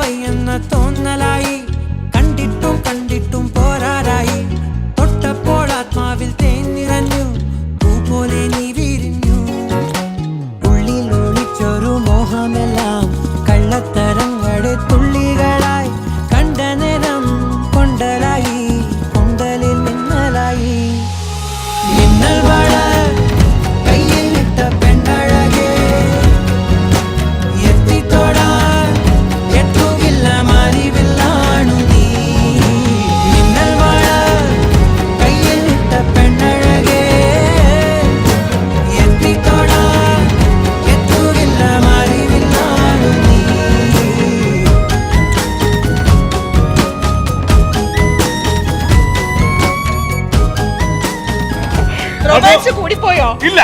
കണ്ടാലായി എന്ന തോന്നലായി, കണ്ടിട്ടും കണ്ടിട്ടും പോരാറായി. തൊട്ടപ്പോൾ ആത്മാവിൽ തേൻ നിറഞ്ഞു, പൂ പോലെ നീ വിരിഞ്ഞു. ഉള്ളിൽ ഒളിച്ചൊരു മോഹമെല്ലാം കള്ളത്തരങ്ങളുടെ തുള്ളികളായി, കണ്ട നേരം കൊണ്ടലായി, കൊണ്ടലിൽ മിന്നലായി. മിന്നൽ വള കയ്യിൽ ഇട്ട പെണ്ണഴകേ, എത്തിത്തോടാൻ എത്തുകില്ല മാറിവില്ലാണു നീ. മിന്നൽ വള കയ്യിൽ ഇട്ട പെണ്ണഴകേ, എത്തിത്തോടാൻ എത്തുകില്ല മാറിവില്ലാണു നീ. റൊമാൻസ് കൂടിപ്പോയോ? ഇല്ല,